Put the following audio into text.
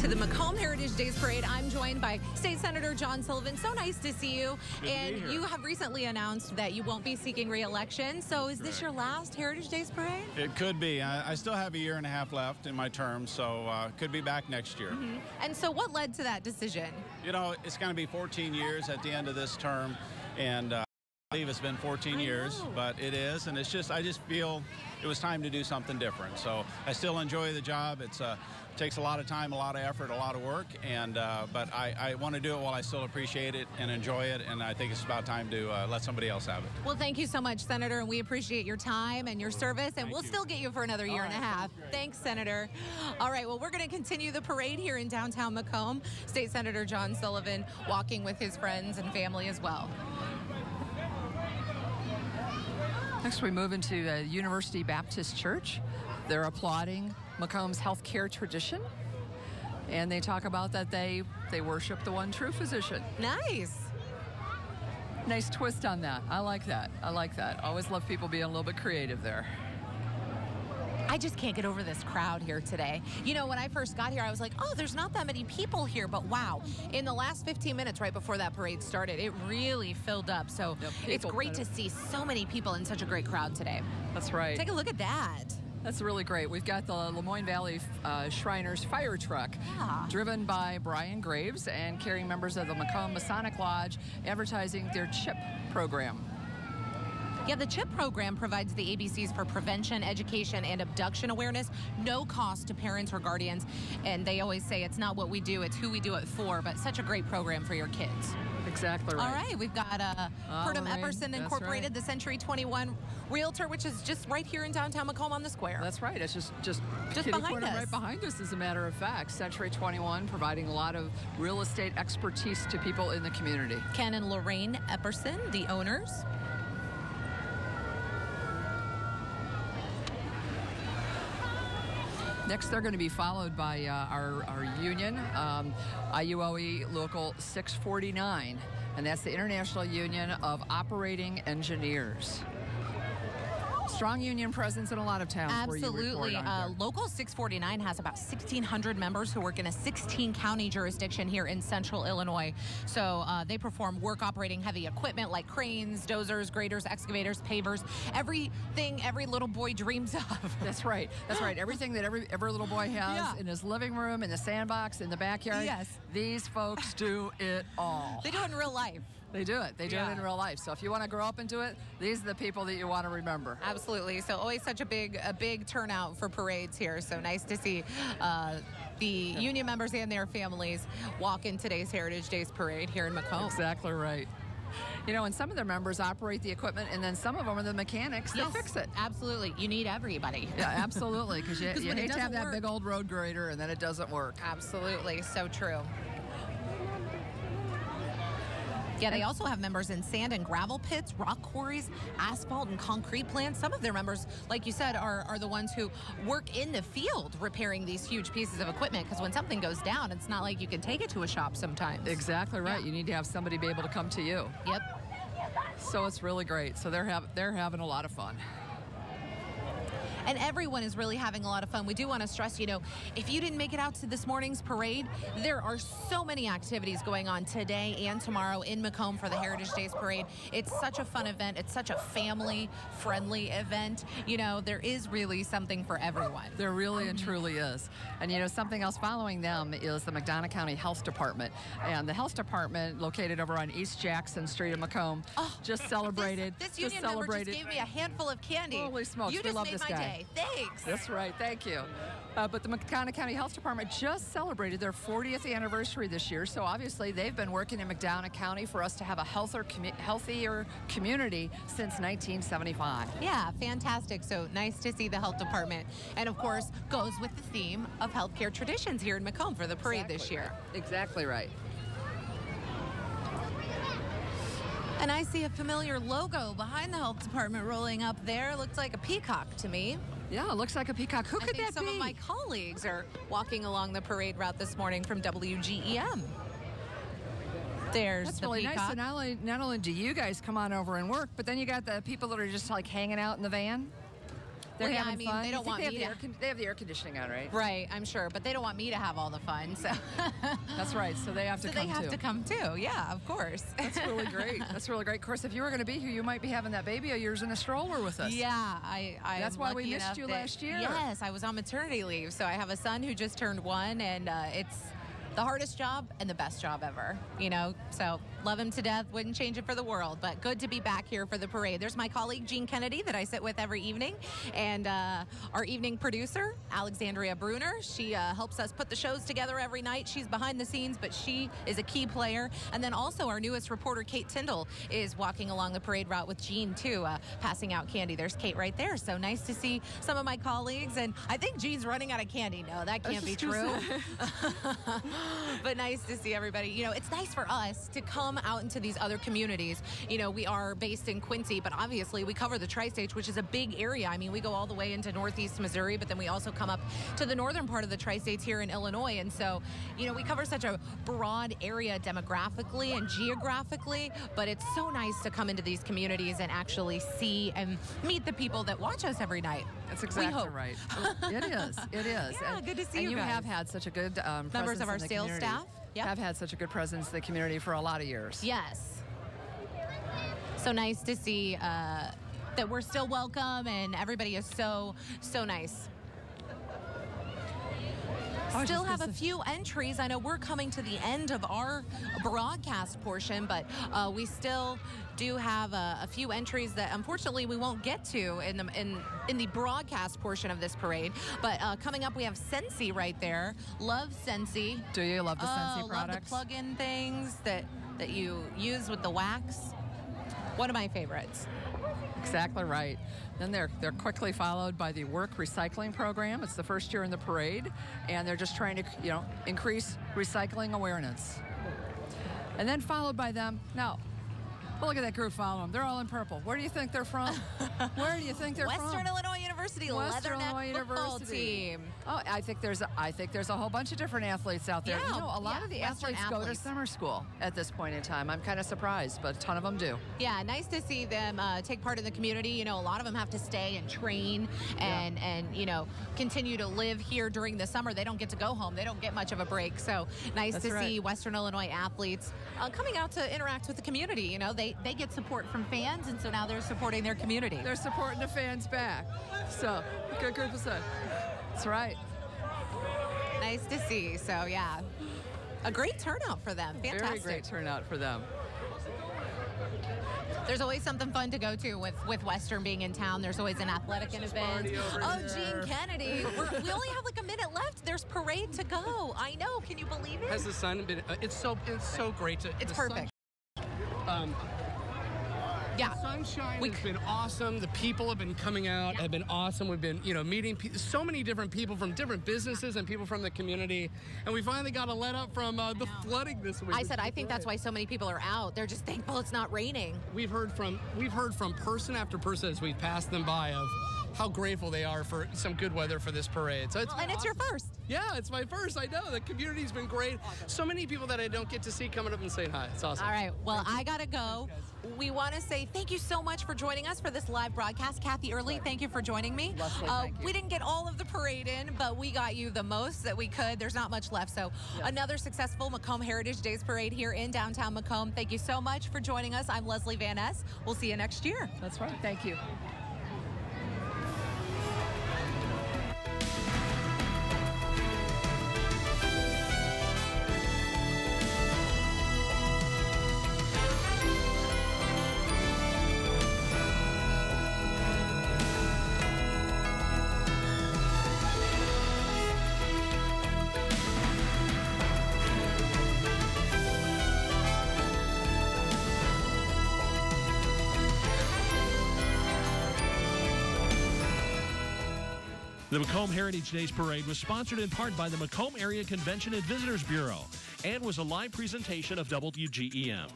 To the Macomb Heritage Days Parade. I'm joined by State Senator John Sullivan. So nice to see you. Good and to be here. You have recently announced that you won't be seeking re-election. So is this your last Heritage Days Parade? It could be. I still have a year and a half left in my term, so could be back next year. And so what led to that decision? You know, it's going to be 14 years at the end of this term, and I believe it's been 14 years, but it is, and it's just, I just feel it was time to do something different. So I still enjoy the job. It's takes a lot of time, a lot of effort, a lot of work, and but I want to do it while I still appreciate it and enjoy it, and I think it's about time to let somebody else have it. Well, thank you so much, Senator, and we appreciate your time and your service, and we'll still get you for another year and a half. Thanks, Senator. All right, well, we're going to continue the parade here in downtown Macomb. State Senator John Sullivan walking with his friends and family as well. Next, we move into University Baptist Church. They're applauding Macomb's healthcare tradition, and they talk about that they worship the one true physician. Nice. Nice twist on that. I like that. I like that. Always love people being a little bit creative there. I just can't get over this crowd here today. You know, when I first got here, I was like, oh, there's not that many people here. But wow, in the last 15 minutes right before that parade started, it really filled up. So it's great to see so many people in such a great crowd today. That's right. Take a look at that. That's really great. We've got the Lemoyne Valley Shriners fire truck driven by Brian Graves and carrying members of the Macomb Masonic Lodge, advertising their CHIP program. Yeah, the CHIP program provides the ABCs for prevention, education, and abduction awareness. No cost to parents or guardians. And they always say it's not what we do, it's who we do it for. But such a great program for your kids. Exactly right. All right, we've got Purdom Epperson Incorporated, the Century 21 Realtor, which is just right here in downtown Macomb on the square. That's right. It's just behind us. Right behind us, as a matter of fact. Century 21 providing a lot of real estate expertise to people in the community. Ken and Lorraine Epperson, the owners. Next, they're going to be followed by our union, IUOE Local 649, and that's the International Union of Operating Engineers. Strong union presence in a lot of towns. Absolutely. Local 649 has about 1,600 members who work in a 16-county jurisdiction here in central Illinois. So they perform work operating heavy equipment like cranes, dozers, graders, excavators, pavers, everything every little boy dreams of. That's right. That's right. Everything that every little boy has in his living room, in the sandbox, in the backyard. Yes. These folks do it all. They do it in real life. They do it. They do it in real life. So if you want to grow up into it, these are the people that you want to remember. Absolutely. So always such a big turnout for parades here. So nice to see the union members and their families walk in today's Heritage Days Parade here in Macomb. Exactly right. You know, and some of their members operate the equipment, and then some of them are the mechanics that fix it. Absolutely. You need everybody. Yeah, absolutely, because you hate to have that big old road grader and then it doesn't work. Absolutely. So true. Yeah, they also have members in sand and gravel pits, rock quarries, asphalt and concrete plants. Some of their members, like you said, are the ones who work in the field repairing these huge pieces of equipment, because when something goes down, it's not like you can take it to a shop sometimes. Exactly right. You need to have somebody be able to come to you. Yep. So it's really great. So they're having a lot of fun. And everyone is really having a lot of fun. We do want to stress, you know, if you didn't make it out to this morning's parade, there are so many activities going on today and tomorrow in Macomb for the Heritage Days Parade. It's such a fun event. It's such a family-friendly event. You know, there is really something for everyone. There really and truly is. And, you know, something else following them is the McDonough County Health Department. And the health department, located over on East Jackson Street in Macomb, just celebrated. This union member just gave me a handful of candy. Holy smokes, you we just love made this my guy. day. Thanks. That's right. Thank you. But the McDonough County Health Department just celebrated their 40th anniversary this year. So obviously they've been working in McDonough County for us to have a healthier community since 1975. Yeah, fantastic. So nice to see the health department. And of course, goes with the theme of healthcare traditions here in Macomb for the parade this year. Exactly right. And I see a familiar logo behind the health department rolling up there. Looks like a peacock to me. Yeah, it looks like a peacock. Who could that be? Some of my colleagues are walking along the parade route this morning from WGEM. There's That's the really peacock. nice. So not only do you guys come on over and work, but then you got the people that are just like hanging out in the van. They're Well, yeah, having I mean, fun. they don't want me to. They have the air conditioning on, right? Right, I'm sure, but they don't want me to have all the fun, so. That's right. So they have to So come they have too. to come too. Yeah, of course. That's really great. That's really great. Of course, if you were going to be here, you might be having that baby of yours in a stroller with us. Yeah, I That's am why we lucky missed enough you that- last year. Yes, I was on maternity leave, so I have a son who just turned 1, and it's the hardest job and the best job ever, you know, so love him to death, wouldn't change it for the world, but good to be back here for the parade. There's my colleague Jean Kennedy that I sit with every evening, and our evening producer Alexandria Bruner. She helps us put the shows together every night. She's behind the scenes, but she is a key player. And then also our newest reporter Kate Tyndall is walking along the parade route with Jean too, passing out candy. There's Kate right there, so nice to see some of my colleagues, and I think Jean's running out of candy. No, that can't be true. But nice to see everybody. You know, it's nice for us to come out into these other communities. You know, we are based in Quincy, but obviously we cover the tri-states, which is a big area. I mean, we go all the way into northeast Missouri, but then we also come up to the northern part of the tri-states here in Illinois. And so, you know, we cover such a broad area demographically and geographically, but it's so nice to come into these communities and actually see and meet the people that watch us every night. That's exactly right. It is. It is. Yeah, good to see and you guys. have had such a good Members of our presence in the sales community. staff. Yep. Have had such a good presence in the community for a lot of years. Yes. So nice to see that we're still welcome and everybody is so nice. Still have a few entries. I know we're coming to the end of our broadcast portion, but we still do have a few entries that unfortunately we won't get to in the broadcast portion of this parade. But coming up, we have Scentsy right there. Love Scentsy. Do you love the Scentsy products? Love the plug-in things that you use with the wax. One of my favorites. Exactly right. Then they're quickly followed by the work recycling program. It's the first year in the parade, and they're just trying to, you know, increase recycling awareness. And then followed by them. Now, well, look at that group following them. They're all in purple. Where do you think they're from? Where do you think they're from? Western Illinois University Leatherneck football team. Oh, I think there's a whole bunch of different athletes out there. Yeah, you know, a lot of the Western athletes go to summer school at this point in time. I'm kind of surprised, but a ton of them do. Yeah, nice to see them take part in the community. You know, a lot of them have to stay and train and you know, continue to live here during the summer. They don't get to go home. They don't get much of a break. So nice to see Western Illinois athletes coming out to interact with the community. You know, they get support from fans, and so now they're supporting their community. They're supporting the fans back. So, good group of stuff. That's right. Nice to see. So, yeah, a great turnout for them. Fantastic. Very great turnout for them. There's always something fun to go to with Western being in town. There's always an athletic event. Oh, Jean Kennedy. We only have like a minute left. There's parade to go. I know. Can you believe it? Has the sun been? It's so great to. It's perfect. Yeah. The sunshine has been awesome. The people have been coming out, have been awesome. We've been, you know, meeting so many different people from different businesses and people from the community. And we finally got a let up from the flooding this week. I think that's why so many people are out. They're just thankful it's not raining. We've heard from person after person as we've passed them by of how grateful they are for some good weather for this parade. So it's and it's your first. Yeah, it's my first. I know. The community's been great. So many people that I don't get to see coming up and saying hi. It's awesome. All right. Well, I got to go. We want to say thank you so much for joining us for this live broadcast. Kathy Early, thank you for joining me. Lesley, thank you. We didn't get all of the parade in, but we got you the most that we could. There's not much left. So another successful Macomb Heritage Days parade here in downtown Macomb. Thank you so much for joining us. I'm Lesley Van Ness. We'll see you next year. That's right. Thank you. The Macomb Heritage Days Parade was sponsored in part by the Macomb Area Convention and Visitors Bureau and was a live presentation of WGEM.